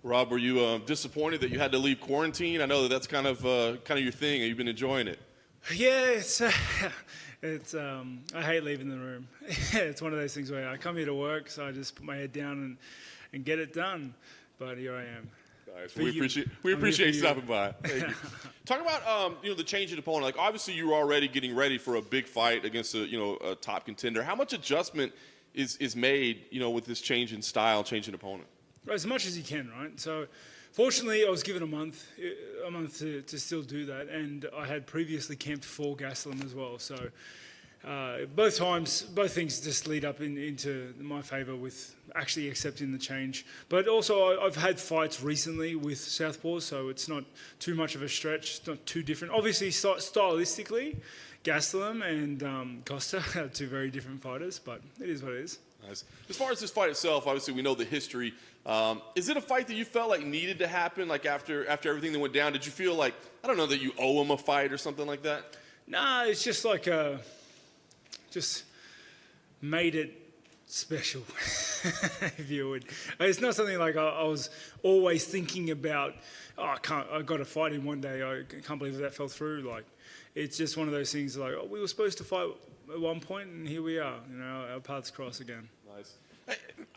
Rob, were you disappointed that you had to leave quarantine? I know that's kind of your thing. You've been enjoying it. Yeah, I hate leaving the room. It's one of those things where I come here to work, so I just put my head down and get it done. But here I am. Nice. We appreciate you stopping by. Thank you. Talk about the change in opponent. Like obviously you were already getting ready for a big fight against a top contender. How much adjustment is made with this change in style, change in opponent? As much as you can, right? So, fortunately, I was given a month to still do that, and I had previously camped for Gastelum as well. So, both things just lead up into my favour with actually accepting the change. But also, I've had fights recently with southpaws, so it's not too much of a stretch. It's not too different. Obviously, stylistically, Gastelum and Costa are two very different fighters, but it is what it is. Nice. As far as this fight itself, obviously we know the history. Is it a fight that you felt like needed to happen? Like after everything that went down, did you feel like, I don't know, that you owe him a fight or something like that? Nah, it's just like just made it special, if you would. It's not something like I was always thinking about. I got to fight him one day. I can't believe that fell through. Like, it's just one of those things. Like, we were supposed to fight at one point, and here we are. Our paths cross again. Nice.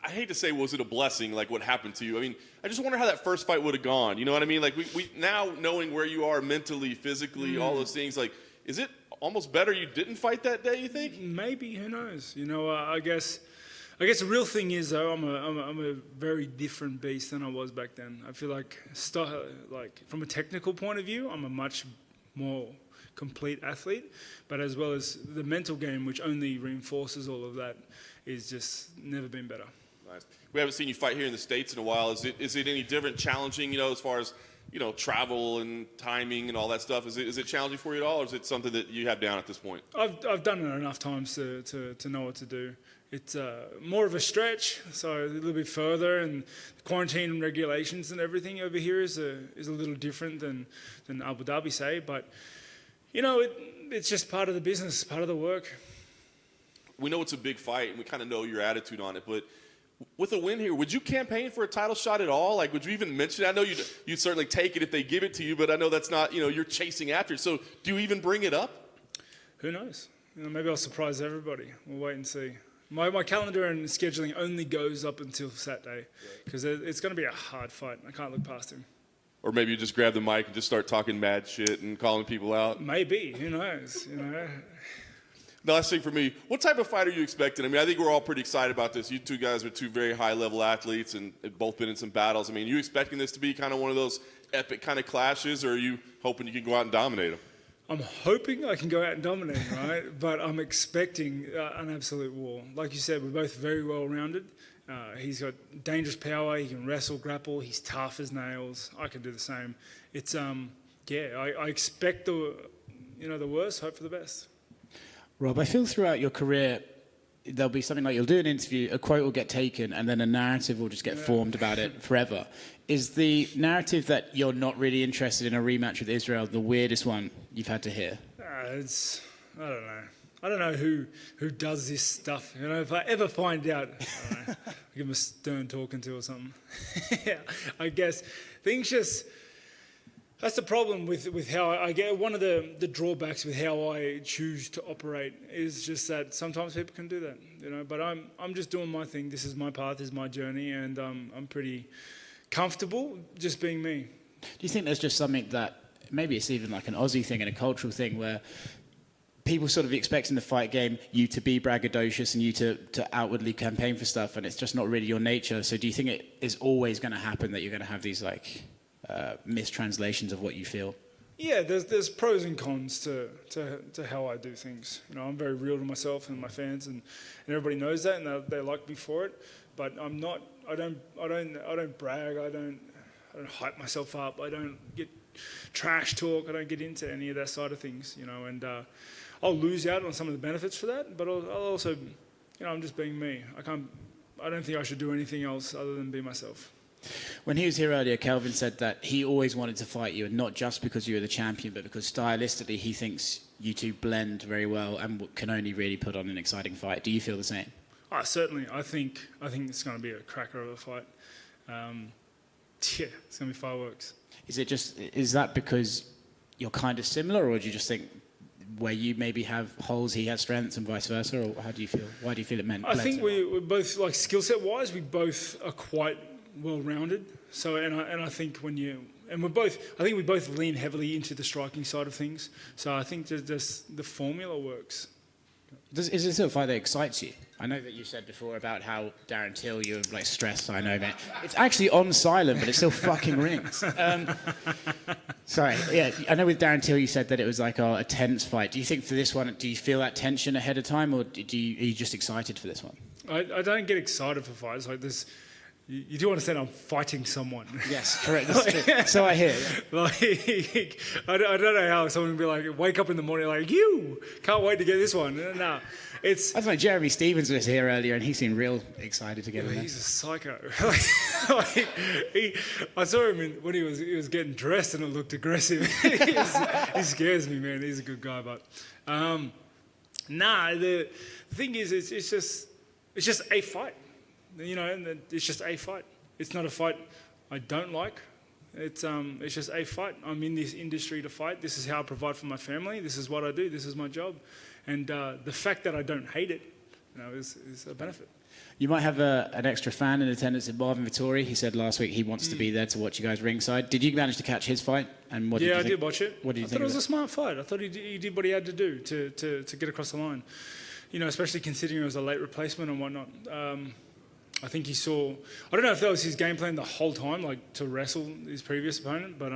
I hate to say, was it a blessing, like what happened to you? I mean, I just wonder how that first fight would have gone. You know what I mean? Like, we now knowing where you are mentally, physically, all those things, like, is it almost better you didn't fight that day, you think? Maybe, who knows? I guess the real thing is, though, I'm a very different beast than I was back then. I feel like from a technical point of view, I'm a much more complete athlete, but as well as the mental game, which only reinforces all of that, is just never been better. Nice. We haven't seen you fight here in the States in a while. Is it any different, challenging, as far as, travel and timing and all that stuff? Is it challenging for you at all, or is it something that you have down at this point? I've done it enough times to know what to do. It's more of a stretch, so a little bit further, and the quarantine regulations and everything over here is a little different than Abu Dhabi, say, but it's just part of the business, part of the work. We know it's a big fight, and we kind of know your attitude on it, but with a win here, would you campaign for a title shot at all? Like, would you even mention it? I know you'd certainly take it if they give it to you, but I know that's not, you're chasing after it. So do you even bring it up? Who knows? Maybe I'll surprise everybody. We'll wait and see. My calendar and scheduling only goes up until Saturday, because it's going to be a hard fight. I can't look past him. Or maybe you just grab the mic and just start talking mad shit and calling people out. Maybe. Who knows? The last thing for me, what type of fight are you expecting? I mean, I think we're all pretty excited about this. You two guys are two very high-level athletes and have both been in some battles. I mean, are you expecting this to be kind of one of those epic kind of clashes, or are you hoping you can go out and dominate them? I'm hoping I can go out and dominate, right? But I'm expecting an absolute war. Like you said, we're both very well-rounded. He's got dangerous power. He can wrestle, grapple. He's tough as nails. I can do the same. It's I expect the worst, hope for the best. Rob, I feel throughout your career there'll be something like you'll do an interview, a quote will get taken, and then a narrative will just get formed about it forever. Is the narrative that you're not really interested in a rematch with Israel the weirdest one you've had to hear? I don't know. I don't know who does this stuff. If I ever find out, I don't know, I'll give him a stern talking to or something. I guess things just... That's the problem with how I get. One of the drawbacks with how I choose to operate is just that sometimes people can do that, But I'm just doing my thing. This is my path, this is my journey, and I'm pretty comfortable just being me. Do you think there's just something that maybe it's even like an Aussie thing and a cultural thing where people sort of expect in the fight game you to be braggadocious and you to outwardly campaign for stuff, and it's just not really your nature? So do you think it is always going to happen that you're going to have these mistranslations of what you feel? Yeah, there's pros and cons to how I do things. I'm very real to myself and my fans, and everybody knows that, and they like me for it. But I'm not. I don't brag. I don't hype myself up. I don't get trash talk. I don't get into any of that side of things. And I'll lose out on some of the benefits for that. But I'll also, I'm just being me. I don't think I should do anything else other than be myself. When he was here earlier, Kelvin said that he always wanted to fight you, and not just because you were the champion, but because stylistically he thinks you two blend very well and can only really put on an exciting fight. Do you feel the same? Certainly. I think it's going to be a cracker of a fight. Yeah, it's going to be fireworks. Is that because you're kind of similar, or do you just think where you maybe have holes, he has strengths, and vice versa, or how do you feel? Why do you feel it meant? I think we're both, like, skill set wise, we both are quite well rounded. So, and I think I think we both lean heavily into the striking side of things. So I think that the formula works. Is it still a fight that excites you? I know that you said before about how Darren Till, you're like stressed. I know, man. It's actually on silent, but it still fucking rings. Sorry, yeah. I know with Darren Till, you said that it was like a tense fight. Do you think for this one, do you feel that tension ahead of time, or are you just excited for this one? I don't get excited for fights like this. You do understand I'm fighting someone. Yes, correct. That's true. So I hear. Yeah. Like, I don't know how someone would be like, wake up in the morning like, you can't wait to get this one. No, it's. I don't know. Jeremy Stevens was here earlier, and he seemed real excited to get it. He's a psycho. I saw him when he was getting dressed, and it looked aggressive. He scares me, man. He's a good guy, but the thing is, it's just a fight. You know, and it's just a fight. It's not a fight I don't like. It's just a fight. I'm in this industry to fight. This is how I provide for my family. This is what I do. This is my job. And the fact that I don't hate it, is a benefit. You might have an extra fan in attendance at Marvin Vittori. He said last week he wants to be there to watch you guys ringside. Did you manage to catch his fight? And what did you think? I did watch it. What did you think? I thought it was a smart fight. I thought he did what he had to do to get across the line. You know, especially considering it was a late replacement and whatnot. I think he saw. I don't know if that was his game plan the whole time, like to wrestle his previous opponent, but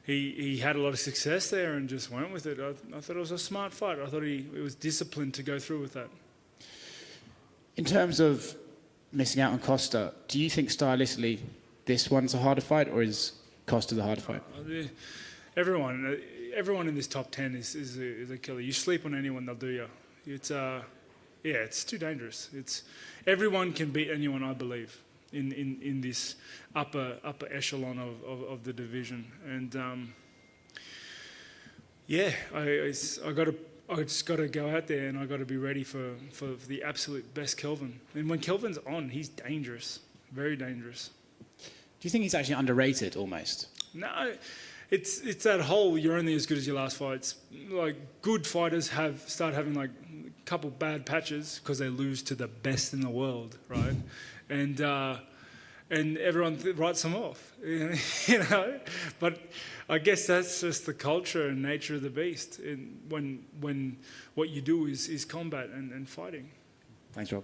he had a lot of success there and just went with it. I thought it was a smart fight. I thought it was disciplined to go through with that. In terms of missing out on Costa, do you think stylistically this one's a harder fight, or is Costa the harder fight? Everyone in this top 10 is a killer. You sleep on anyone, they'll do you. It's too dangerous. Everyone can beat anyone, I believe, in this upper echelon of the division. And I just got to go out there and I got to be ready for the absolute best Kelvin. And when Kelvin's on, he's dangerous, very dangerous. Do you think he's actually underrated almost? No, it's that whole you're only as good as your last fights. Like, good fighters start having like a couple bad patches because they lose to the best in the world, right? And everyone writes them off, you know. But I guess that's just the culture and nature of the beast. And when what you do is combat and fighting. Thanks, Rob.